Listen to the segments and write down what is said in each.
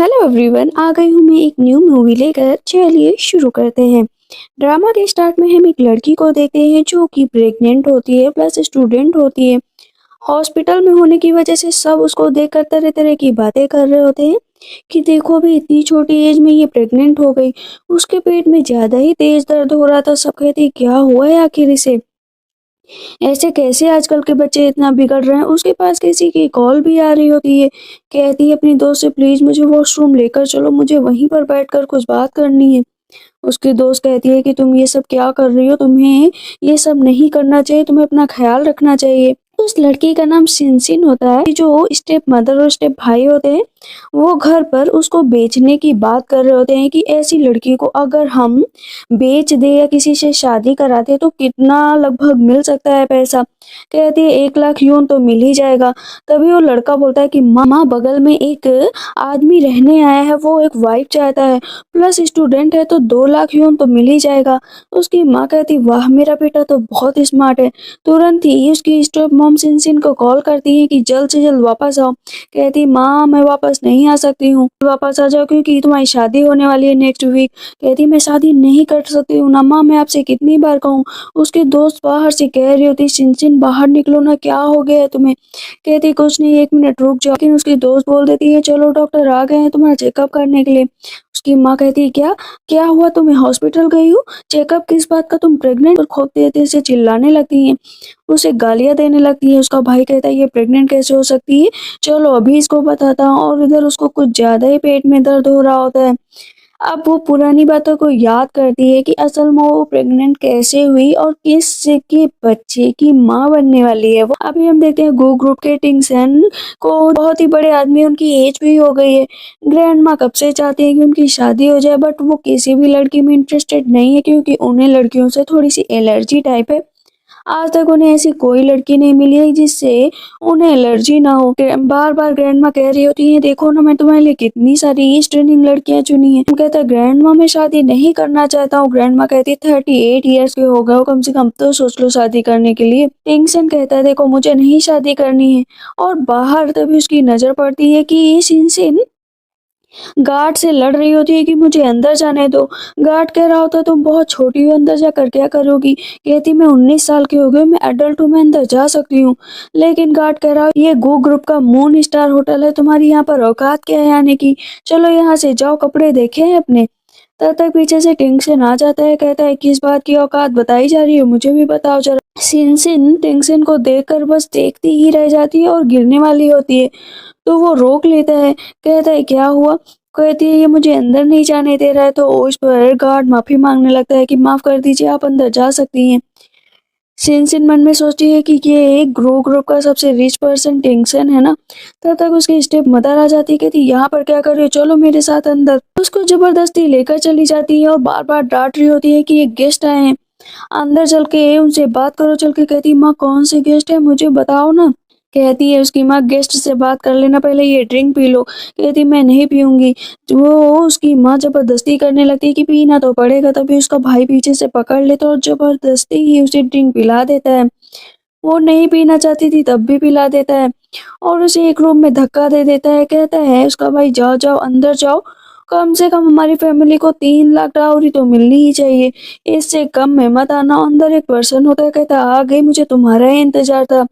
Hello everyone, आ गई हूँ मैं एक न्यू मूवी लेकर। चलिए शुरू करते हैं। ड्रामा के स्टार्ट में हम एक लड़की को देखते हैं जो कि प्रेग्नेंट होती है प्लस स्टूडेंट होती है। हॉस्पिटल में होने की वजह से सब उसको देखकर तरह तरह की बातें कर रहे होते हैं कि देखो भी इतनी छोटी एज में ये प्रेग्नेंट हो गई। उसके पेट में ज्यादा ही तेज दर्द हो रहा था। सब कहते हैं क्या हुआ है आखिर इसे, ऐसे कैसे आजकल के बच्चे इतना बिगड़ रहे हैं। उसके पास किसी की कॉल भी आ रही होती है। कहती है अपनी दोस्त से प्लीज मुझे वॉशरूम लेकर चलो, मुझे वहीं पर बैठकर कुछ बात करनी है। उसकी दोस्त कहती है कि तुम ये सब क्या कर रही हो, तुम्हें ये सब नहीं करना चाहिए, तुम्हें अपना ख्याल रखना चाहिए। उस लड़की का नाम सिनसिन होता है। जो स्टेप मदर और स्टेप भाई होते हैं वो घर पर उसको बेचने की बात कर रहे होते हैं कि ऐसी लड़की को अगर हम बेच दे या किसी से शादी कराते तो कितना लगभग मिल सकता है पैसा। कहती है 1 लाख यूं तो मिल ही जाएगा। तभी वो लड़का बोलता है कि माँ बगल में एक आदमी रहने आया है, वो एक वाइफ चाहता है प्लस स्टूडेंट है तो 2 लाख यूं तो मिल ही जाएगा। उसकी माँ कहती वाह मेरा बेटा तो बहुत स्मार्ट है। तुरंत ही उसकी स्टेप मॉम सिनसिन को कॉल करती है कि जल्द से जल्द वापस आओ। कहती माँ मैं वापस नहीं आ सकती हूँ, वापस आ जाओ क्योंकि तुम्हारी शादी होने वाली है नेक्स्ट वीक। कहती मैं शादी नहीं कर सकती हूँ ना माँ, मैं आपसे कितनी बार कहूँ। उसके दोस्त बाहर से कह रही होती सिनसिन बाहर निकलो ना, क्या हो गया है तुम्हें। कहती कुछ नहीं, 1 मिनट रुक जाओ। लेकिन उसकी दोस्त बोल देती है चलो डॉक्टर आ गए हैं तुम्हारा चेकअप करने के लिए। उसकी माँ कहती है क्या क्या हुआ, तुम्हें हॉस्पिटल गई हो, चेकअप किस बात का, तुम प्रेग्नेंट। और खूब तेजी से चिल्लाने लगती है, उसे गालियां देने लगती है। उसका भाई कहता है ये प्रेग्नेंट कैसे हो सकती है, चलो अभी इसको बताता हूँ। और इधर उसको कुछ ज्यादा ही पेट में दर्द हो रहा होता है। अब वो पुरानी बातों को याद करती है कि असल में वो प्रेग्नेंट कैसे हुई और किस के बच्चे की माँ बनने वाली है। वो अभी हम देखते हैं गो ग्रुप के टिंगसन को, बहुत ही बड़े आदमी, उनकी एज भी हो गई है। ग्रैंड माँ कब से चाहती है कि उनकी शादी हो जाए बट वो किसी भी लड़की में इंटरेस्टेड नहीं है क्योंकि उन्हें लड़कियों से थोड़ी सी एलर्जी टाइप है। आज तक उन्हें ऐसी कोई लड़की नहीं मिली है जिससे उन्हें एलर्जी ना हो। बार बार ग्रैंडमा कह रही होती है देखो ना मैं तुम्हारे लिए कितनी सारी स्टर्निंग लड़कियां चुनी है। कहता है ग्रैंडमा मैं शादी नहीं करना चाहता हूँ। ग्रैंडमा कहती है 38 ईयर्स के हो गए हो, कम से कम तो सोच लो शादी करने के लिए। टिंगसन कहता है देखो मुझे नहीं शादी करनी है। और बाहर तभी उसकी नजर पड़ती है कि सिनसिन गार्ड से लड़ रही होती है कि मुझे अंदर जाने दो। गार्ड कह रहा होता है तुम बहुत छोटी हो, अंदर जाकर क्या करोगी। कहती मैं 19 साल की हो गई, मैं एडल्ट हूँ, मैं अंदर जा सकती हूँ। लेकिन गार्ड कह रहा ये गो ग्रुप का मून स्टार होटल है, तुम्हारी यहाँ पर औकात क्या है आने की, चलो यहाँ से जाओ, कपड़े देखे हैं अपने। तब तक पीछे से टिंगसन आ जाता है। कहता है किस बात की औकात बताई जा रही है, मुझे भी बताओ जरा। सिनसिन टिंगसन को देखकर बस देखती ही रह जाती है और गिरने वाली होती है। तो वो रोक लेता है। कहता है क्या हुआ। कहती है ये मुझे अंदर नहीं जाने दे रहा है। तो उस पर गार्ड माफी मांगने लगता है कि माफ कर दीजिए, आप अंदर जा सकती हैं। सिनसिन मन में सोचती है कि ये एक ग्रुप का सबसे रिच पर्सन टिंगसन है ना। तब तक उसकी स्टेप मदर आ जाती है। कहती यहाँ पर क्या कर रही हो, चलो मेरे साथ अंदर। उसको जबरदस्ती लेकर चली जाती है और बार बार डांट रही होती है कि ये गेस्ट आए हैं, अंदर चल के उनसे बात करो चल के। कहती माँ कौन से गेस्ट है मुझे बताओ ना। कहती है उसकी माँ गेस्ट से बात कर लेना, पहले ये ड्रिंक पी लो। कहती मैं नहीं पीऊंगी। वो उसकी माँ जबरदस्ती करने लगती है कि पीना तो पड़ेगा। तभी उसका भाई पीछे से पकड़ लेता और जबरदस्ती ही उसे ड्रिंक पिला देता है। वो नहीं पीना चाहती थी तब भी पिला देता है और उसे एक रूम में धक्का दे देता है। कहता है उसका भाई जाओ जाओ अंदर जाओ, कम से कम हमारी फैमिली को 3 लाख डाउरी तो मिलनी ही चाहिए, इससे कम में मत आना। अंदर एक पर्सन होता है। कहता आ गई, मुझे तुम्हारा ही इंतजार था।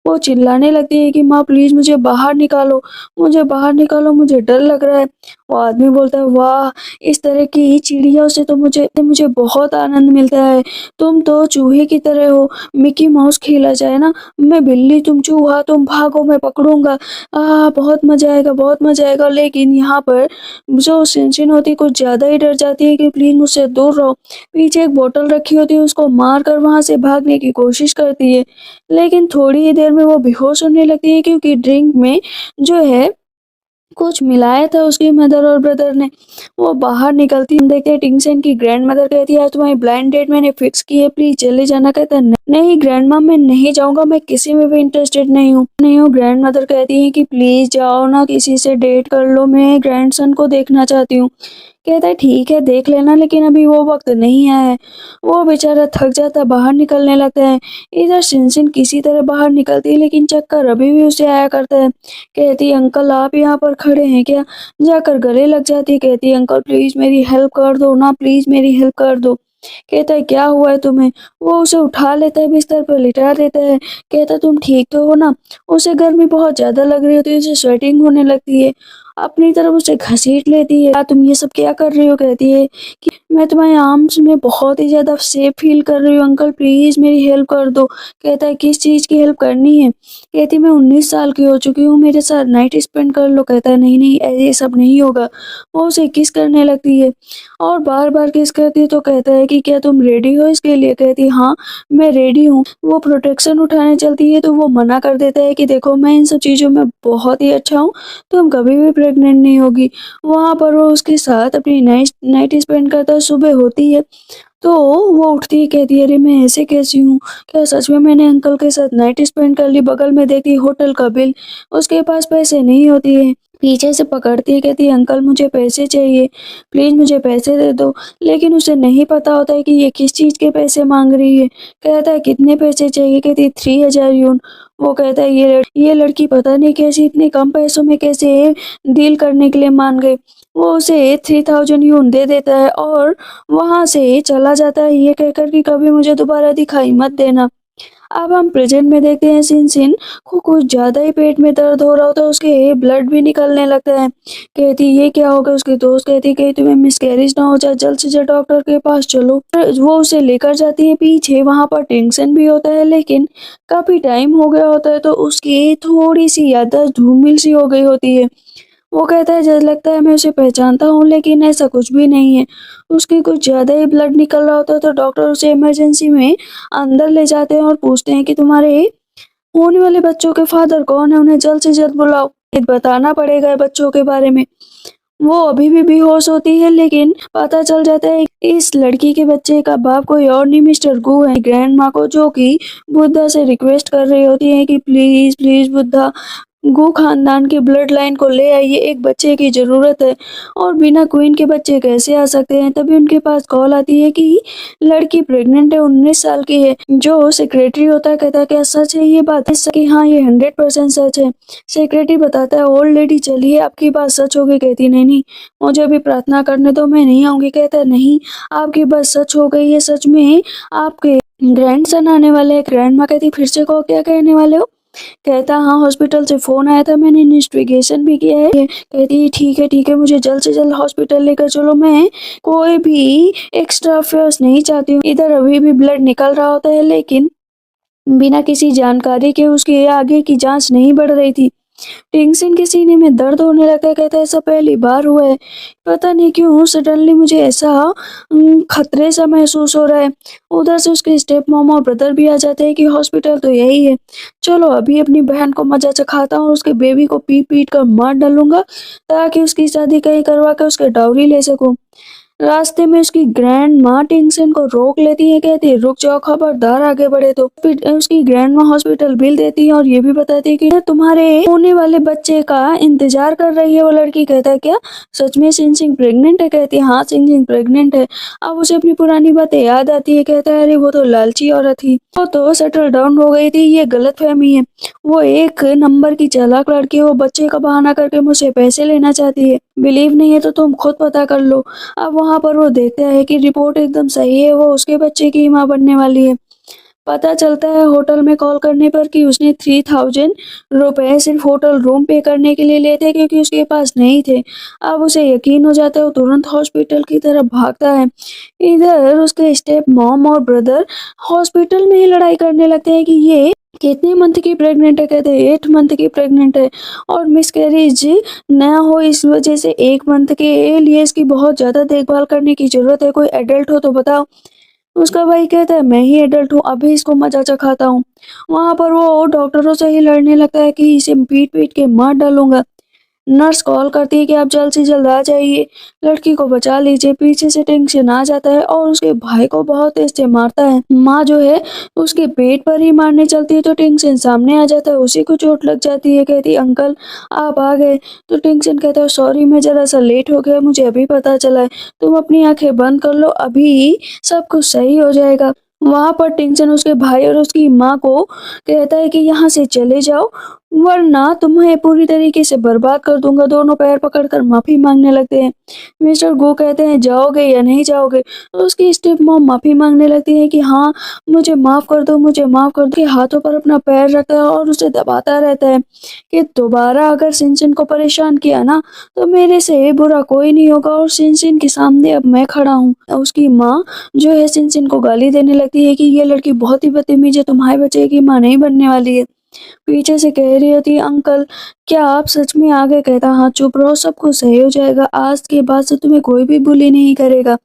वो चिल्लाने लगती है कि माँ प्लीज मुझे बाहर निकालो, मुझे बाहर निकालो, मुझे डर लग रहा है। वो आदमी बोलता है वाह, इस तरह की चिड़ियों से तो मुझे मुझे बहुत आनंद मिलता है। तुम तो चूहे की तरह हो, मिकी माउस खेला जाए ना, मैं बिल्ली तुम चूहा, तुम भागो मैं पकड़ूंगा। बहुत मजा आएगा, बहुत मजा आएगा। लेकिन यहाँ पर जो सिनसिन होती है कुछ ज्यादा ही डर जाती है कि प्लीज मुझसे दूर रहो। पीछे एक बोतल रखी होती है, उसको मार कर वहां से भागने की कोशिश करती है। लेकिन थोड़ी ही देर में वो बेहोश होने लगती है क्योंकि ड्रिंक में जो है कुछ मिलाया था उसकी मदर और ब्रदर ने। वो बाहर निकलती, हम देखते हैं टिंगसन की ग्रैंड मदर कहती है आज तुम्हारी ब्लाइंड डेट मैंने फिक्स की है, प्लीज चले जाना। कहता है नहीं ग्रैंडमा मैं नहीं जाऊँगा, मैं किसी में भी इंटरेस्टेड नहीं हूँ। ग्रैंडमदर कहती हैं कि प्लीज़ जाओ ना, किसी से डेट कर लो, मैं ग्रैंडसन को देखना चाहती हूँ। कहता है ठीक है देख लेना, लेकिन अभी वो वक़्त नहीं आया है। वो बेचारा थक जाता है, बाहर निकलने लगता है। इधर सिनसिन किसी तरह बाहर निकलती है, लेकिन चक्कर अभी भी उसे आया करता है। कहती है अंकल आप यहाँ पर खड़े हैं क्या? जाकर गले लग जाती है, कहती है अंकल प्लीज़ मेरी हेल्प कर दो ना, प्लीज़ मेरी हेल्प कर दो। कहता है क्या हुआ है तुम्हें? वो उसे उठा लेता है, बिस्तर पर लिटा देता है। कहता है तुम ठीक तो हो ना? उसे गर्मी बहुत ज़्यादा लग रही होती है, उसे स्वेटिंग होने लगती है। अपनी तरफ उसे घसीट लेती है। तुम ये सब क्या कर रही हो? कहती है कि मैं तुम्हारे आर्म्स में बहुत ही ज़्यादा सेफ फील कर रही हूँ, अंकल प्लीज़ मेरी हेल्प कर दो। कहता है किस चीज़ की हेल्प करनी है? कहती मैं 19 साल की हो चुकी हूँ, मेरे साथ नाइट स्पेंड कर लो। कहता है नहीं ये सब नहीं होगा। वो उसे किस करने लगती है और बार-बार किस करती है, तो कहता है कि क्या तुम रेडी हो इसके लिए? कहती है हाँ, मैं रेडी हूँ। वो प्रोटेक्शन उठाने चलती है तो वो मना कर देता है कि देखो मैं इन सब चीज़ों में बहुत ही अच्छा हूँ, तुम कभी भी प्रेग्नेंट नहीं होगी। वहाँ पर वो उसके साथ अपनी नाइट नाइट स्पेंड करता है। सुबह होती है तो वो उठती है, कहती है अरे मैं ऐसे कैसी हूँ? क्या सच में मैंने अंकल के साथ नाइट स्पेंड कर ली? बगल में देखती है होटल का बिल, उसके पास पैसे नहीं होती है। पीछे से पकड़ती है, कहती है अंकल मुझे पैसे चाहिए, प्लीज़ मुझे पैसे दे दो। लेकिन उसे नहीं पता होता है कि ये किस चीज़ के पैसे माँग रही है। कहता है कितने पैसे चाहिए? कहती है 3000 यून। वो कहता है ये लड़की पता नहीं कैसी इतने कम पैसों में कैसे डील करने के लिए मान गई। वो उसे 3000 यून दे देता है और वहाँ से चला जाता है, ये कहकर कि कभी मुझे दोबारा दिखाई मत देना। अब हम प्रेज़ेंट में देखते हैं सिनसिन को कुछ ज़्यादा ही पेट में दर्द हो रहा होता है, उसके ब्लड भी निकलने लगता है। कहती ये क्या हो गया? उसकी दोस्त कहती कहीं तुम्हें मिसकैरेज ना हो जाए, जल्द से जल्द डॉक्टर के पास चलो। वो उसे लेकर जाती है पीछे, वहाँ पर टेंशन भी होता है, लेकिन काफ़ी टाइम हो गया होता है तो उसकी थोड़ी-सी याददाश्त धूमिल-सी हो गई होती है। वो कहता है जैसे लगता है मैं उसे पहचानता हूँ, लेकिन ऐसा कुछ भी नहीं है। उसके कुछ ज़्यादा ही ब्लड निकल रहा होता है तो डॉक्टर उसे इमरजेंसी में अंदर ले जाते हैं और पूछते हैं कि तुम्हारे होने वाले बच्चों के फादर कौन है? उन्हें जल्द से जल्द बुलाओ। बताना पड़ेगा बच्चों के बारे में। वो अभी भी बेहोश होती है, लेकिन पता चल जाता है इस लड़की के बच्चे का बाप कोई और नहीं मिस्टर गू है। ग्रैंड माँ को जो कि बुद्धा से रिक्वेस्ट कर रही होती है कि प्लीज प्लीज बुद्धा गू खानदान के ब्लड लाइन को ले आइए, एक बच्चे की जरूरत है और बिना क्वीन के बच्चे कैसे आ सकते हैं। तभी उनके पास कॉल आती है कि लड़की प्रेग्नेंट है, 19 साल की है। जो सेक्रेटरी होता है कहता है क्या सच है ये बात? कि हाँ ये 100% सच है। सेक्रेटरी बताता है ओल्ड लेडी चलिए आपकी बात सच होगी। कहती नहीं मुझे अभी प्रार्थना करने दो, मैं नहीं आऊंगी। कहता है नहीं आपकी बात सच हो गई है, सच में आपके ग्रैंडसन आने वाले हैं। ग्रैंड माँ कहती फिर से कहो क्या कहने वाले हो? कहता हाँ हॉस्पिटल से फोन आया था, मैंने इन्वेस्टिगेशन भी किया है। कहती ठीक है मुझे जल्द से जल्द हॉस्पिटल लेकर चलो, मैं कोई भी एक्स्ट्रा अफेयर्स नहीं चाहती हूँ। इधर अभी भी ब्लड निकल रहा होता है, लेकिन बिना किसी जानकारी के उसके आगे की जांच नहीं बढ़ रही थी। टेंशन के सीने में दर्द होने लगा। कहता है ऐसा पहली बार हुआ है, पता नहीं क्यों सडनली मुझे ऐसा खतरे सा महसूस हो रहा है। उधर से उसके स्टेप मॉम और ब्रदर भी आ जाते हैं कि हॉस्पिटल तो यही है, चलो अभी अपनी बहन को मजा चखाता हूँ और उसके बेबी को पीट पीट कर मार डालूंगा ताकि उसकी शादी कहीं करवा कर उसके डाउरी ले सकूं। रास्ते में उसकी ग्रैंड माँ टिंगसन को रोक लेती है, कहती है रुक जाओ, खबरदार आगे बढ़े तो। फिर उसकी ग्रैंड माँ हॉस्पिटल बिल देती है और ये भी बताती है कि तुम्हारे होने वाले बच्चे का इंतजार कर रही है। वो लड़की कहता है क्या सच में सिंह सिंह प्रेग्नेंट है? कहती है हाँ सिंह सिंह प्रेग्नेंट है। अब उसे अपनी पुरानी बातें याद आती है। कहता है अरे वो तो लालची औरत थी, वो तो सेटल डाउन हो गई थी, ये गलत फहमी है। वो एक नंबर की चालाक लड़की है, वो बच्चे का बहाना करके मुझसे पैसे लेना चाहती है। बिलीव नहीं है तो तुम खुद पता कर लो। अब वहाँ पर वो देखता है कि रिपोर्ट एकदम सही है, वो उसके बच्चे की माँ बनने वाली है। पता चलता है होटल में कॉल करने पर कि उसने 3000 रुपए सिर्फ होटल रूम पे करने के लिए लिए थे, क्योंकि उसके पास नहीं थे। अब उसे यकीन हो जाता है, वो तुरंत हॉस्पिटल की तरफ भागता है। इधर उसके स्टेप मॉम और ब्रदर हॉस्पिटल में ही लड़ाई करने लगते हैं कि ये कितने मंथ की प्रेग्नेंट है। कहते हैं 8 मंथ की प्रेग्नेंट है और मिसकैरेज ना हो इस वजह से 1 मंथ के लिए इसकी बहुत ज्यादा देखभाल करने की जरूरत है, कोई एडल्ट हो तो बताओ। उसका भाई कहता है मैं ही एडल्ट हूँ, अभी इसको मजा चखाता हूँ। वहां पर वो डॉक्टरों से ही लड़ने लगता है कि इसे पीट पीट के मार डालूंगा। नर्स कॉल करती है कि आप जल्द से जल्द आ जाइए, लड़की को बचा लीजिए। पीछे से टिंगचिन आ जाता है और उसके भाई को बहुत तेज से मारता है। माँ जो है उसके पेट पर ही मारने चलती है तो टिंगचिन सामने आ जाता है, उसी को चोट लग जाती है। कहती है अंकल आप आ गए। तो टिंगचिन कहता है सॉरी मैं जरा सा लेट हो गया, मुझे अभी पता चला है। तुम अपनी आंखें बंद कर लो, अभी सब कुछ सही हो जाएगा। वहां पर टिंगचिन उसके भाई और उसकी माँ को कहता है कि यहाँ से चले जाओ वरना तुम्हें पूरी तरीके से बर्बाद कर दूंगा। दोनों पैर पकड़कर माफी मांगने लगते हैं। मिस्टर गो कहते हैं जाओगे या नहीं जाओगे। तो उसकी स्टेप मॉम माफी मांगने लगती है कि हाँ मुझे माफ कर दो, मुझे माफ कर दो। के हाथों पर अपना पैर रखता है और उसे दबाता रहता है कि दोबारा अगर सिंचन को परेशान किया ना तो मेरे से बुरा कोई नहीं होगा और सिंचन के सामने अब मैं खड़ा हूँ। उसकी माँ जो है सिंचन को गाली देने लगती है कि ये लड़की बहुत ही बदतमीज है, तुम्हारे बच्चे की माँ नहीं बनने वाली है। पीछे से कह रही होती है अंकल क्या आप सच में आ गए। कहता हाँ चुप रहो, सब कुछ सही हो जाएगा, आज के बाद से तुम्हें कोई भी बुली नहीं करेगा।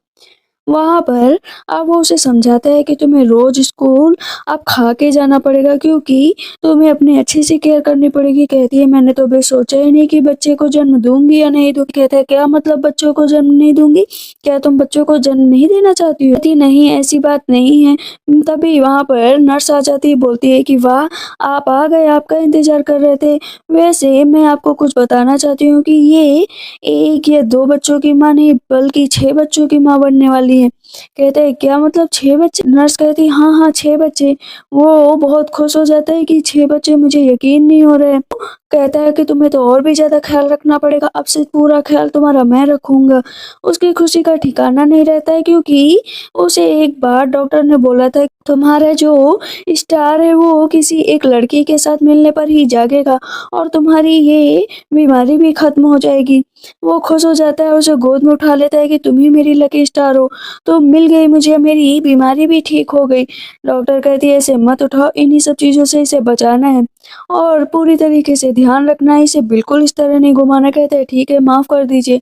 वहाँ पर अब वो उसे समझाता है कि तुम्हें रोज स्कूल अब खा के जाना पड़ेगा क्योंकि तुम्हें अपनी अच्छी सी केयर करनी पड़ेगी। कहती है मैंने तो अभी सोचा ही नहीं कि बच्चे को जन्म दूंगी या नहीं दूंगी। कहता है क्या मतलब बच्चों को जन्म नहीं दूंगी, क्या तुम बच्चों को जन्म नहीं देना चाहती हो। कहती नहीं ऐसी बात नहीं है। तभी वहाँ पर नर्स आ जाती है, बोलती है कि वाह आप आ गए, आपका इंतजार कर रहे थे। वैसे मैं आपको कुछ बताना चाहती हूँ कि ये एक या दो बच्चों की माँ नहीं बल्कि 6 बच्चों की माँ बनने वाली है। कहते हैं क्या मतलब 6 बच्चे। नर्स कहती है हाँ हाँ 6 बच्चे। वो बहुत खुश हो जाता है कि 6 बच्चे, मुझे यकीन नहीं हो रहा है। कहता है कि तुम्हें तो और भी ज्यादा ख्याल रखना पड़ेगा, अब से पूरा ख्याल तुम्हारा मैं रखूंगा। उसकी खुशी का ठिकाना नहीं रहता है क्योंकि उसे एक बार डॉक्टर ने बोला था तुम्हारा जो स्टार है वो किसी एक लड़की के साथ मिलने पर ही जागेगा और तुम्हारी ये बीमारी भी खत्म हो जाएगी। वो खुश हो जाता है, उसे गोद में उठा लेता है कि तुम ही मेरी लकी स्टार हो, तो मिल गई मुझे, मेरी बीमारी भी ठीक हो गई। डॉक्टर कहती है ऐसे मत उठाओ, इन्हीं सब चीजों से इसे बचाना है और पूरी तरीके से ध्यान रखना है, इसे बिल्कुल इस तरह नहीं घुमाना। कहते हैं ठीक है माफ कर दीजिए।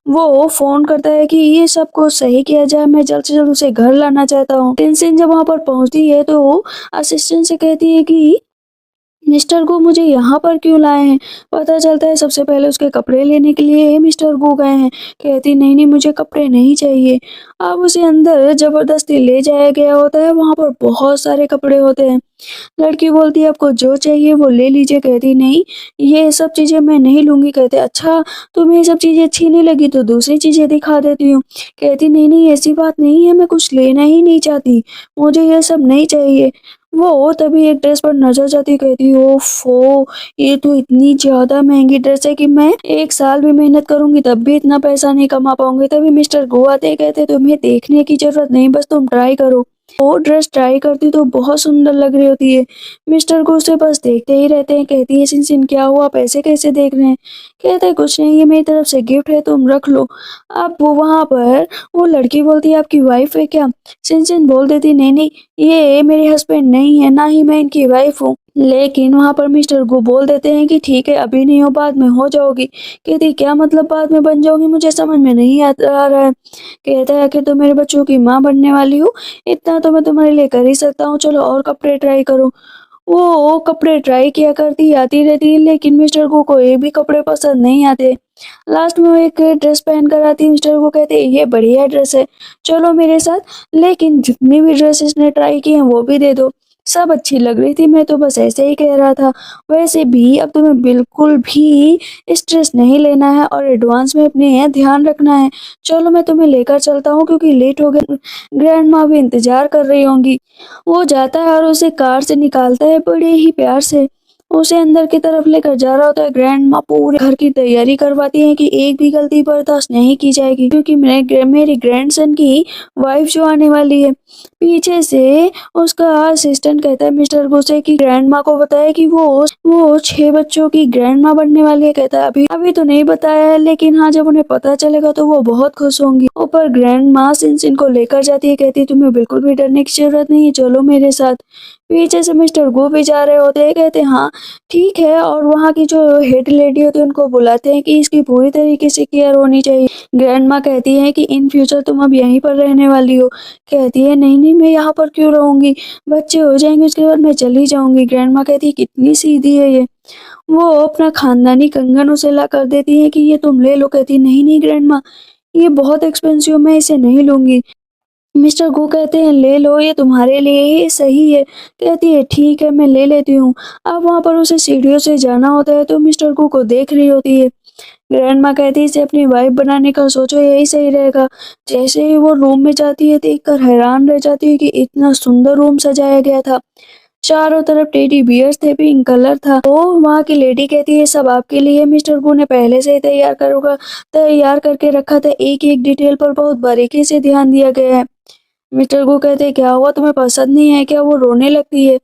वो फोन करता है कि ये सब कुछ सही किया जाए, मैं जल्द से जल्द उसे घर लाना चाहता हूँ। टेंशन जब वहां पर पहुंचती है तो असिस्टेंट से कहती है कि मिस्टर गो मुझे यहाँ पर क्यों लाए हैं। पता चलता है सबसे पहले उसके कपड़े लेने के लिए मिस्टर गो गए हैं। कहती नहीं नहीं मुझे कपड़े नहीं चाहिए। अब उसे अंदर जबरदस्ती ले जाया गया होता है, वहां पर बहुत सारे कपड़े होते हैं। लड़की बोलती है आपको जो चाहिए वो ले लीजिए। कहती नहीं ये सब चीजें मैं नहीं लूंगी। कहते अच्छा तुम्हें ये सब चीजें अच्छी नहीं लगी तो दूसरी चीजें दिखा देती हूँ। कहती नहीं नहीं ऐसी बात नहीं है, मैं कुछ लेना ही नहीं चाहती, मुझे ये सब नहीं चाहिए। वो तभी एक ड्रेस पर नजर जाती, कहती ओफो ये तो इतनी ज्यादा महंगी ड्रेस है कि मैं एक साल भी मेहनत करूंगी तब भी इतना पैसा नहीं कमा पाऊंगी। तभी मिस्टर गो आते हैं, कहते तुम्हें देखने की जरूरत नहीं, बस तुम ट्राई करो। वो ड्रेस ट्राई करती तो बहुत सुंदर लग रही होती है। मिस्टर को उसे बस देखते ही रहते हैं। कहती है सिंसिन क्या हुआ, पैसे कैसे देख रहे हैं। कहते हैं कुछ नहीं, ये मेरी तरफ से गिफ्ट है, तुम रख लो। अब वो वहां पर वो लड़की बोलती है आपकी वाइफ है क्या। सिंसिन बोल देती नहीं नहीं ये मेरे हस्बैंड नहीं है, ना ही मैं इनकी वाइफ हूँ। लेकिन वहां पर मिस्टर गो बोल देते हैं कि ठीक है अभी नहीं हो बाद में हो जाओगी। कहती क्या मतलब बाद में बन जाओगी, मुझे समझ में नहीं आ रहा है। कहता है आखिर तो मेरे बच्चों की माँ बनने वाली हूँ, इतना तो मैं तुम्हारे लिए कर ही सकता हूँ, चलो और कपड़े ट्राई करो। वो कपड़े ट्राई किया करती आती रहती है लेकिन मिस्टर को एक भी कपड़े पसंद नहीं आते। लास्ट में वो एक ड्रेस पहन कर आती है। मिस्टर को कहते हैं ये बढ़िया ड्रेस है, चलो मेरे साथ, लेकिन जितनी भी ड्रेसेस ने ट्राई की हैं वो भी दे दो। सब अच्छी लग रही थी, मैं तो बस ऐसे ही कह रहा था। वैसे भी अब तुम्हें बिल्कुल भी स्ट्रेस नहीं लेना है और एडवांस में अपने ध्यान रखना है। चलो मैं तुम्हें लेकर चलता हूँ क्योंकि लेट हो गया, ग्रैंड माँ भी इंतजार कर रही होंगी। वो जाता है और उसे कार से निकालता है बड़े ही प्यार से, उसे अंदर की तरफ लेकर जा रहा होता है। ग्रैंड माँ पूरे घर की तैयारी करवाती है कि एक भी गलती बर्दाश्त नहीं की जाएगी क्योंकि मेरी ग्रैंडसन की वाइफ जो आने वाली है। पीछे से उसका असिस्टेंट कहता है मिस्टर गो से कि ग्रैंड माँ को बताया कि वो 6 बच्चों की ग्रैंड माँ बनने वाली है। कहता है अभी अभी तो नहीं बताया है, लेकिन हाँ जब उन्हें पता चलेगा तो वो बहुत खुश होंगी। ऊपर ग्रैंड माँ सिंसिन को लेकर जाती है, कहती है तुम्हें बिल्कुल भी डरने की जरूरत नहीं है, चलो मेरे साथ। पीछे से मिस्टर गो भी जा रहे होते हैं। कहते हैं हाँ ठीक है, और वहाँ की जो हेड लेडी होती है उनको बुलाते हैं कि इसकी पूरी तरीके से केयर होनी चाहिए। ग्रैंडमा कहती है कि इन फ्यूचर तुम अब यहीं पर रहने वाली हो। कहती है नहीं नहीं, मैं यहाँ पर क्यों रहूँगी, बच्चे हो जाएंगे उसके बाद मैं चली जाऊँगी। ग्रैंडमा कहती है कितनी सीधी है ये। वो अपना खानदानी कंगन उसे ला कर देती है कि ये तुम ले लो। कहती नहीं नहीं ग्रैंडमा, ये बहुत एक्सपेंसिव, मैं इसे नहीं लूँगी। मिस्टर गो कहते हैं ले लो, ये तुम्हारे लिए ही सही है। कहती है ठीक है, मैं ले लेती हूँ। अब वहाँ पर उसे सीढ़ियों से जाना होता है तो मिस्टर गो को देख रही होती है। ग्रैंडमा कहती है इसे अपनी वाइफ बनाने का सोचो, यही सही रहेगा। जैसे ही वो रूम में जाती है देखकर हैरान रह जाती है कि इतना सुंदर रूम सजाया गया था। चारों तरफ टेडी बियर्स थे, पिंक कलर था। तो वहाँ की लेडी कहती है सब आपके लिए मिस्टर गो ने पहले से ही तैयार करके रखा था। एक एक डिटेल पर बहुत बारीकी से ध्यान दिया गया है। मिस्टर गो कहते हैं क्या हुआ, तुम्हें पसंद नहीं है क्या? वो रोने लगती है।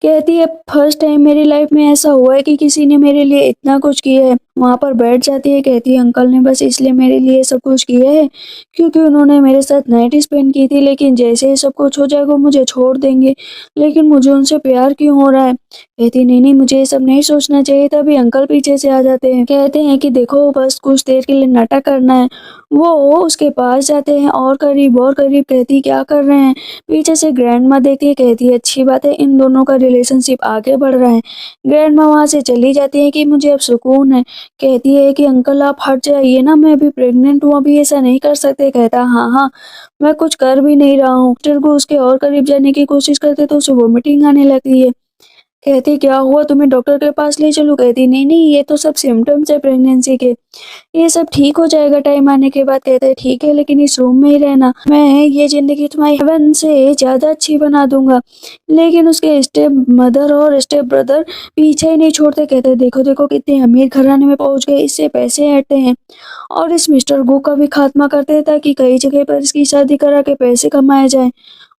कहती है फर्स्ट टाइम मेरी लाइफ में ऐसा हुआ है कि किसी ने मेरे लिए इतना कुछ किया है। वहाँ पर बैठ जाती है। कहती है अंकल ने बस इसलिए मेरे लिए सब कुछ किया है क्योंकि उन्होंने मेरे साथ नाइट स्पेंड की थी, लेकिन जैसे ही सब कुछ हो जाएगा वो मुझे छोड़ देंगे। लेकिन मुझे उनसे प्यार क्यों हो रहा है? कहती नहीं नहीं, मुझे ये सब नहीं सोचना चाहिए। तभी अंकल पीछे से आ जाते हैं। कहते हैं कि देखो बस कुछ देर के लिए नाटक करना है। वो उसके पास जाते हैं और करीब और करीब। कहती क्या कर रहे हैं? पीछे से ग्रैंडमा देखती है। कहती है अच्छी बात है, इन दोनों का रिलेशनशिप आगे बढ़ रहा है। ग्रैंडमा वहाँ से चली जाती है कि मुझे अब सुकून है। कहती है कि अंकल आप हट जाइए ना, मैं अभी प्रेग्नेंट हूँ, अभी ऐसा नहीं कर सकते। कहता हाँ हाँ, मैं कुछ कर भी नहीं रहा हूँ। डॉक्टर को उसके और करीब जाने की कोशिश करते तो उसे वोमिटिंग आने लगती है। कहती क्या हुआ, तुम्हें डॉक्टर के पास ले चलूं? कहती नहीं नहीं, ये तो सब सिम्टम्स है प्रेगनेंसी के, ये सब ठीक हो जाएगा टाइम आने के बाद। कहते हैं ठीक है, लेकिन इस रूम में ही रहना, मैं ये जिंदगी तुम्हारी हेवन से ज्यादा अच्छी बना दूंगा। लेकिन उसके स्टेप मदर और स्टेप ब्रदर पीछे ही नहीं छोड़ते। कहते हैं देखो देखो कितने अमीर घराने में पहुंच गए, इससे पैसे हटते हैं और इस मिस्टर गो का भी खात्मा करते हैं ताकि कई जगह पर इसकी शादी करा के पैसे कमाए जाए।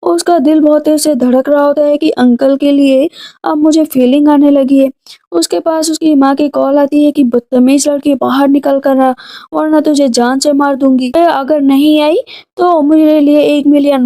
उसका दिल बहुत तेज से धड़क रहा होता है कि अंकल के लिए अब मुझे फीलिंग आने लगी है। उसके पास उसकी माँ की कॉल आती है कि बदतमीज लड़की बाहर निकल कर आ, वरना तुझे जान से मार दूंगी। अगर नहीं आई तो मेरे लिए 1 मिलियन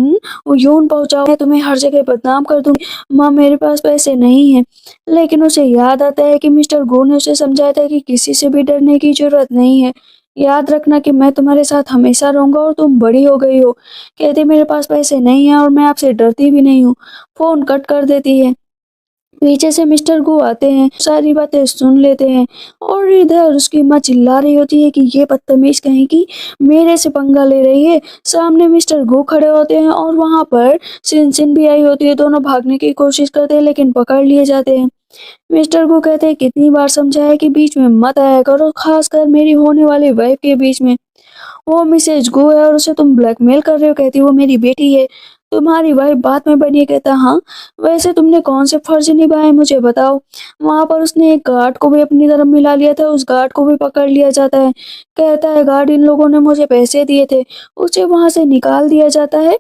यून पहुंचाओ, मैं तुम्हें हर जगह बदनाम कर दूंगी। माँ मेरे पास पैसे नहीं है। लेकिन उसे याद आता है कि मिस्टर गो ने उसे समझाया था कि किसी से भी डरने की जरूरत नहीं है, याद रखना कि मैं तुम्हारे साथ हमेशा रहूंगा और तुम बड़ी हो गई हो। कहती मेरे पास पैसे नहीं है और मैं आपसे डरती भी नहीं हूँ। फोन कट कर देती है। पीछे से मिस्टर गो आते हैं, सारी बातें सुन लेते हैं और इधर उसकी माँ चिल्ला रही होती है कि ये बदतमीज कहीं की मेरे से पंगा ले रही है। सामने मिस्टर गो खड़े होते हैं और वहां पर सिन भी आई होती है। दोनों भागने की कोशिश करते हैं लेकिन पकड़ लिए जाते हैं। मिस्टर गो कहते हैं कितनी बार समझाया कि बीच में मत आया करो, खासकर मेरी होने वाली वाइफ के बीच में। वो मिसेज गो है और उसे तुम ब्लैकमेल कर रहे हो। कहती वो मेरी बेटी है, तुम्हारी वाइफ बाद में बनी है। कहता हाँ, वैसे तुमने कौन से फर्ज निभाए मुझे बताओ। वहां पर उसने एक गार्ड को भी अपनी तरफ मिला लिया था, उस गार्ड को भी पकड़ लिया जाता है। कहता है गार्ड इन लोगों ने मुझे पैसे दिए थे, उसे वहां से निकाल दिया जाता है।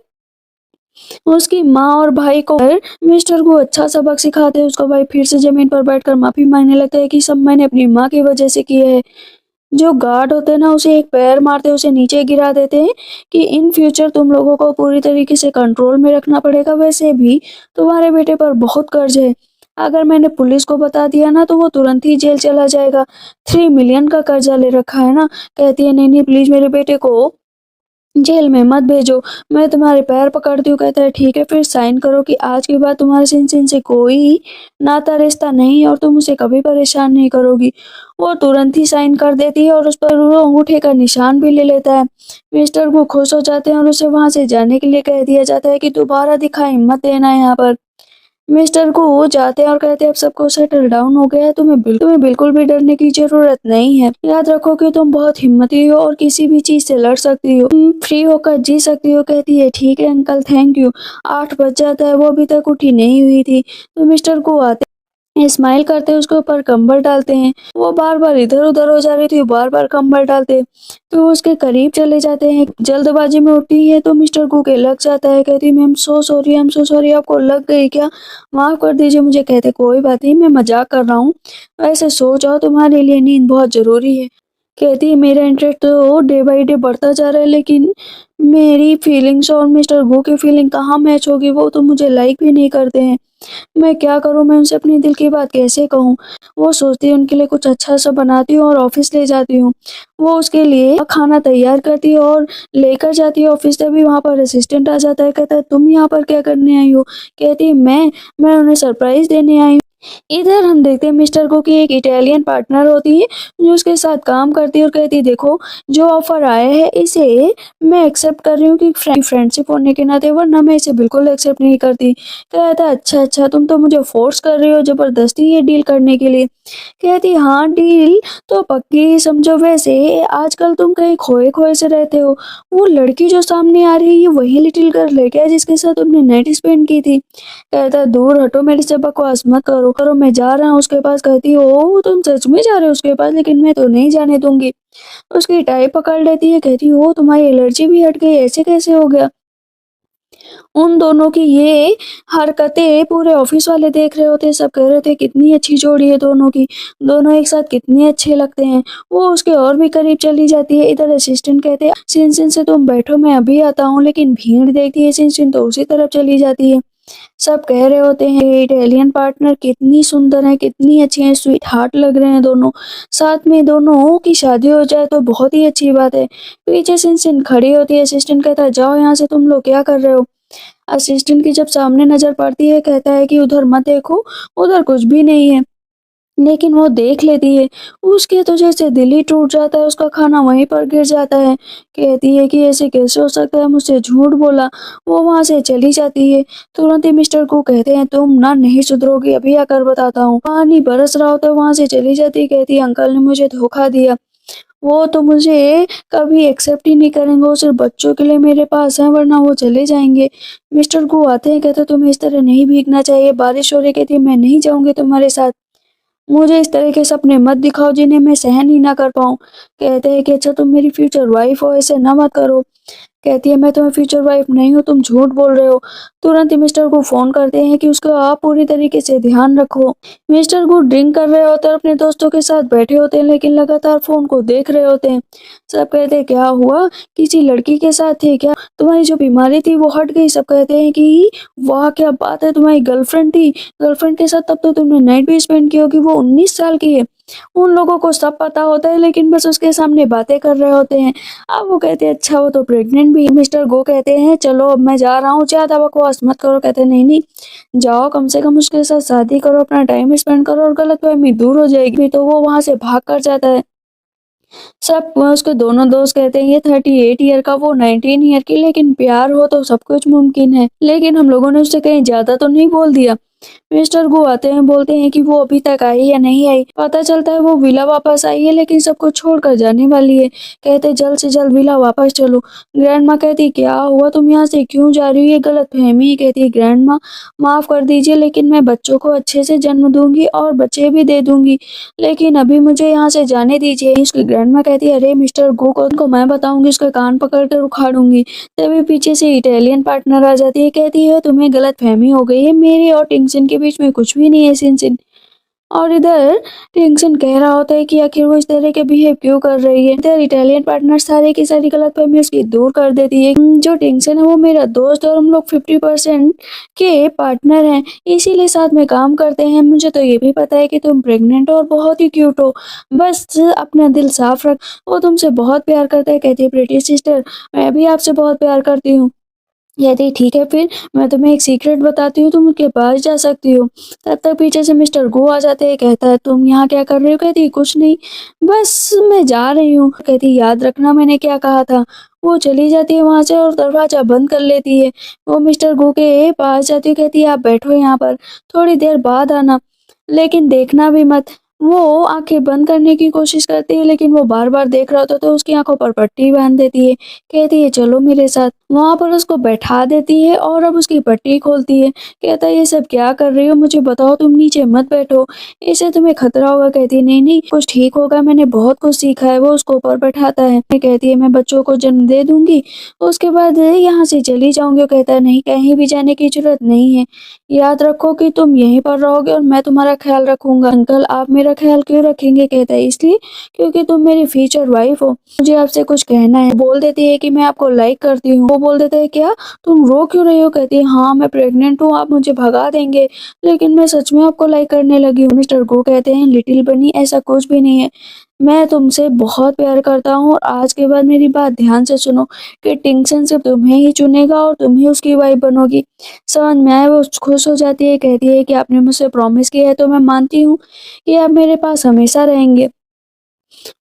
उसकी माँ और भाई को मिस्टर को अच्छा सबक सिखाते हैं। उसका भाई फिर से जमीन पर बैठकर माफी मांगने लगता है कि सब मैंने अपनी माँ की वजह से किया है। जो गार्ड होते हैं ना उसे एक पैर मारते हैं, उसे नीचे गिरा देते हैं कि इन फ्यूचर तुम लोगों को पूरी तरीके से कंट्रोल में रखना पड़ेगा। वैसे भी तुम्हारे बेटे पर बहुत कर्ज है, अगर मैंने पुलिस को बता दिया ना तो वो तुरंत ही जेल चला जाएगा। 3 मिलियन का कर्जा ले रखा है ना। कहती है नहीं नहीं, प्लीज मेरे बेटे को जेल में मत भेजो, मैं तुम्हारे पैर पकड़ती हूँ। कहता है ठीक है, फिर साइन करो कि आज के बाद तुम्हारे सिन से कोई नाता रिश्ता नहीं और तुम उसे कभी परेशान नहीं करोगी। वो तुरंत ही साइन कर देती है और उस पर वो अंगूठे का निशान भी ले लेता है। मिस्टर को खुश हो जाते हैं और उसे वहां से जाने के लिए कह दिया जाता है कि दोबारा दिखाई मत देना यहाँ पर। मिस्टर को वो जाते हैं और कहते हैं अब सब कुछ सेटल डाउन हो गया है, तुम्हें बिल्कुल भी डरने की जरूरत नहीं है। याद रखो कि तुम बहुत हिम्मती हो और किसी भी चीज से लड़ सकती हो, तुम फ्री होकर जी सकती हो। कहती है ठीक है अंकल, थैंक यू। 8 बज जाता है, वो अभी तक उठी नहीं हुई थी। तो मिस्टर को आते स्माइल करते उसके ऊपर कंबल डालते हैं। वो बार बार इधर उधर हो जा रही थी, बार बार कंबल डालते तो वो उसके करीब चले जाते हैं। जल्दबाजी में उठी है तो मिस्टर कुके लग जाता है। कहती मैं so sorry, I am so sorry. आपको लग गई क्या? माफ कर दीजिए मुझे। कहते कोई बात नहीं, मैं मजाक कर रहा हूँ, वैसे सो जाओ, तुम्हारे लिए नींद बहुत जरूरी है। कहती है मेरा इंटरेस्ट तो डे बाई डे बढ़ता जा रहा है, लेकिन मेरी फीलिंग्स और मिस्टर गो की फीलिंग कहाँ मैच होगी, वो तो मुझे लाइक भी नहीं करते हैं। मैं क्या करूँ, मैं उनसे अपने दिल की बात कैसे कहूँ? वो सोचती है उनके लिए कुछ अच्छा-सा बनाती हूँ और ऑफ़िस ले जाती हूँ। वो उसके लिए खाना तैयार करती है और लेकर जाती है ऑफ़िस, तभी वहाँ पर असिस्टेंट आ जाता है, कहता है, "तुम यहाँ पर क्या करने आई हो?" कहती है, मैं उन्हें सरप्राइज़ देने आई हूँ।" इधर हम देखते हैं मिस्टर को कि एक इटालियन पार्टनर होती है जो उसके साथ काम करती है और कहती है, देखो जो ऑफर आया है इसे मैं एक्सेप्ट कर रही हूँ कि फ्रेंडशिप होने के नाते, वरना मैं इसे बिल्कुल एक्सेप्ट नहीं करती। कहता है, अच्छा अच्छा, तुम तो मुझे फोर्स कर रही हो जबरदस्ती ये डील करने के लिए। कहती, हाँ डील तो पक्की समझो, वैसे आजकल तुम कहीं खोए खोए से रहते हो। वो लड़की जो सामने आ रही है ये वही लिटिल गर्ल है क्या जिसके साथ तुमने नाइट स्पेंड की थी? कहता है, दूर हटो, मेरे से बकवास मत करो, मैं जा रहा हूँ उसके पास। कहती, ओ तुम सच में जा रहे हो उसके पास? लेकिन मैं तो नहीं जाने दूंगी। उसकी टाई पकड़ लेती है, कहती, ओ तुम्हारी एलर्जी भी हट गई, ऐसे कैसे हो गया? उन दोनों की ये हरकतें पूरे ऑफिस वाले देख रहे होते, सब कह रहे थे कितनी अच्छी जोड़ी है दोनों की, दोनों एक साथ कितने अच्छे लगते हैं। वो उसके और भी करीब चली जाती है। इधर असिस्टेंट कहते हैं, सिन से तुम बैठो, मैं अभी आता हूँ। लेकिन भीड़ देखती है सिन तो उसी तरफ चली जाती है। सब कह रहे होते हैं इटालियन पार्टनर कितनी सुंदर है, कितनी अच्छी है, स्वीट हार्ट लग रहे हैं दोनों। साथ में दोनों की शादी हो जाए तो बहुत ही अच्छी बात है। पीछे सिन खड़ी होती है, असिस्टेंट कहता है, जाओ यहाँ से, तुम लोग क्या कर रहे हो? असिस्टेंट की जब सामने नजर पड़ती है, कहता है कि उधर मत देखो, उधर कुछ भी नहीं है। लेकिन वो देख लेती है, उसके तो जैसे दिल ही टूट जाता है, उसका खाना वहीं पर गिर जाता है। कहती है कि ऐसे कैसे हो सकता है, मुझसे झूठ बोला। वो वहां से चली जाती है। तुरंत ही मिस्टर को कहते हैं, तुम ना नहीं सुधरोगी, अभी आकर बताता हूँ। पानी बरस रहा होता है, वहां से चली जाती है। कहती है, अंकल ने मुझे धोखा दिया, वो तो मुझे कभी एक्सेप्ट ही नहीं करेंगे, वो सिर्फ बच्चों के लिए मेरे पास है, वरना वो चले जाएंगे। मिस्टर को आते हैं, कहते, तुम्हें इस तरह नहीं भीगना चाहिए, बारिश हो रही। कहती है, मैं नहीं जाऊंगी तुम्हारे साथ, मुझे इस तरह के सपने मत दिखाओ जिन्हें मैं सहन ही ना कर पाऊँ। कहते हैं कि अच्छा तुम मेरी फ्यूचर वाइफ हो, ऐसे ना मत करो। कहती है, मैं तुम्हें फ्यूचर वाइफ नहीं हूँ, तुम झूठ बोल रहे हो। तुरंत ही मिस्टर को फोन करते हैं कि उसका आप पूरी तरीके से ध्यान रखो। मिस्टर को ड्रिंक कर रहे होते हैं, अपने दोस्तों के साथ बैठे होते हैं, लेकिन लगातार फोन को देख रहे होते हैं। सब कहते हैं, क्या हुआ, किसी लड़की के साथ थे क्या? तुम्हारी जो बीमारी थी वो हट गई? सब कहते हैं कि वाह क्या बात है, तुम्हारी गर्लफ्रेंड थी, गर्लफ्रेंड के साथ तब तो तुमने नाइट भी स्पेंड की होगी, वो 19 साल की है। उन लोगों को सब पता होता है, लेकिन बस उसके सामने बातें कर रहे होते हैं। अब वो कहते हैं, अच्छा वो तो प्रेग्नेंट भी है। मिस्टर गो कहते हैं, चलो अब मैं जा रहा हूँ, ज्यादा बकवास मत करो। कहते हैं, नहीं नहीं, जाओ, कम से कम उसके साथ शादी करो, अपना टाइम स्पेंड करो और गलतफहमी दूर हो जाएगी। तो वो वहां से भाग कर जाता है। सब उसके दोनों दोस्त कहते हैं, ये 38 ईयर का, वो 19 ईयर की, लेकिन प्यार हो तो सब कुछ मुमकिन है। लेकिन हम लोगों ने उससे कहीं ज्यादा तो नहीं बोल दिया। मिस्टर गो आते हैं, बोलते हैं कि वो अभी तक आई या नहीं आई। पता चलता है वो विला वापस आई है, लेकिन सबको छोड़कर जाने वाली है। कहते, जल्द से जल्द विला वापस चलो। ग्रैंड माँ कहती, क्या हुआ, तुम यहाँ से क्यों जा रही हो, ये गलत फहमी है। कहती, ग्रैंड माँ माफ कर दीजिए, लेकिन मैं बच्चों को अच्छे से जन्म दूंगी और बच्चे भी दे दूंगी, लेकिन अभी मुझे यहाँ से जाने दीजिए। उसकी ग्रैंड माँ कहती है, अरे मिस्टर गो को मैं बताऊंगी, उसके कान पकड़ कर उखाड़ूंगी। तभी पीछे से इटालियन पार्टनर आ जाती है, कहती है, तुम्हें गलत फहमी हो गई है, मेरे और टिंगसिन के बीच में कुछ भी नहीं है, सिन। और इधर टिंगसन कह रहा होता है कि आखिर वो इस तरह के बिहेव क्यों कर रही है। इधर इटालियन पार्टनर सारे की सारी गलतफहमी उसकी दूर कर देती है। जो टिंगसन है वो मेरा दोस्त और हम लोग 50% के पार्टनर हैं, इसीलिए साथ में काम करते हैं। मुझे तो ये भी पता है कि तुम प्रेग्नेंट हो और बहुत ही क्यूट हो, बस अपना दिल साफ रख। वो तुमसे बहुत प्यार करता है। कहती है, प्रीटी सिस्टर, मैं भी आपसे बहुत प्यार करती हूँ। यदि ठीक है, फिर मैं तुम्हें एक सीक्रेट बताती हूँ, तुम उनके पास जा सकती हो। तब तक पीछे से मिस्टर गो आ जाते हैं। कहता है, तुम यहाँ क्या कर रही हो? कहती, कुछ नहीं, बस मैं जा रही हूँ। कहती, याद रखना मैंने क्या कहा था। वो चली जाती है वहां से और दरवाजा बंद कर लेती है। वो मिस्टर गो के पास जाती है, कहती है, आप बैठो यहाँ पर, थोड़ी देर बाद आना, लेकिन देखना भी मत। वो आंखें बंद करने की कोशिश करती है, लेकिन वो बार बार देख रहा होता है, तो उसकी आंखों पर पट्टी बांध देती है। कहती है, चलो मेरे साथ। वहां पर उसको बैठा देती है और अब उसकी पट्टी खोलती है। कहता है, ये सब क्या कर रही हो, मुझे बताओ, तुम नीचे मत बैठो, इससे तुम्हें खतरा होगा। कहती है, नहीं नहीं, कुछ ठीक होगा, मैंने बहुत कुछ सीखा है। वो उसको ऊपर बैठाता है। कहती है, मैं बच्चों को जन्म दे दूंगी, उसके बाद यहाँ से चली जाऊंगी। वो कहता है, नहीं, कहीं भी जाने की जरूरत नहीं है, याद रखो कि तुम यहीं पर रहोगे और मैं तुम्हारा ख्याल रखूंगा। अंकल, आप मेरा ख्याल क्यों रखेंगे? कहता है, इसलिए क्योंकि तुम मेरी फ्यूचर वाइफ हो। मुझे आपसे कुछ कहना है। बोल देती है कि मैं आपको लाइक करती हूँ। वो बोल देता है क्या तुम रो क्यों रही हो? कहती है हाँ मैं प्रेग्नेंट हूँ, आप मुझे भगा देंगे, लेकिन मैं सच में आपको लाइक करने लगी हूँ। मिस्टर गो कहते हैं लिटिल बनी ऐसा कुछ भी नहीं है, मैं तुमसे बहुत प्यार करता हूँ और आज के बाद मेरी बात ध्यान से सुनो कि टिंगसन सिर्फ तुम्हें ही चुनेगा और तुम ही उसकी वाइफ बनोगी। समझ में आए? वो खुश हो जाती है, कहती है कि आपने मुझसे प्रॉमिस किया है तो मैं मानती हूँ कि आप मेरे पास हमेशा रहेंगे।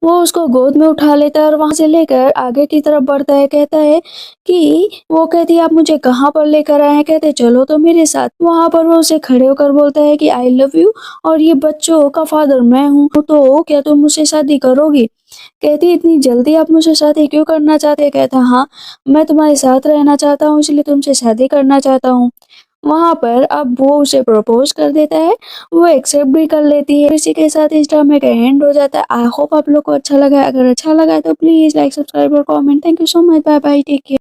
वो उसको गोद में उठा लेता है और वहाँ से लेकर आगे की तरफ बढ़ता है। कहता है कि वो कहती है आप मुझे कहाँ पर लेकर आए हैं? कहते चलो तो मेरे साथ। वहाँ पर वो उसे खड़े होकर बोलता है कि आई लव यू और ये बच्चों का फादर मैं हूँ, तो क्या तुम मुझसे शादी करोगी? कहती इतनी जल्दी आप मुझसे शादी क्यों करना चाहते हैं? कहता हाँ मैं तुम्हारे साथ रहना चाहता हूँ इसलिए तुमसे शादी करना चाहता हूँ। वहाँ पर अब वो उसे प्रपोज कर देता है, वो एक्सेप्ट भी कर लेती है। इसी के साथ इस ड्रामे का एंड हो जाता है। आई होप आप लोग को अच्छा लगा है। अगर अच्छा लगा है तो प्लीज लाइक सब्सक्राइब और comment. Thank you so much. Bye bye, take care.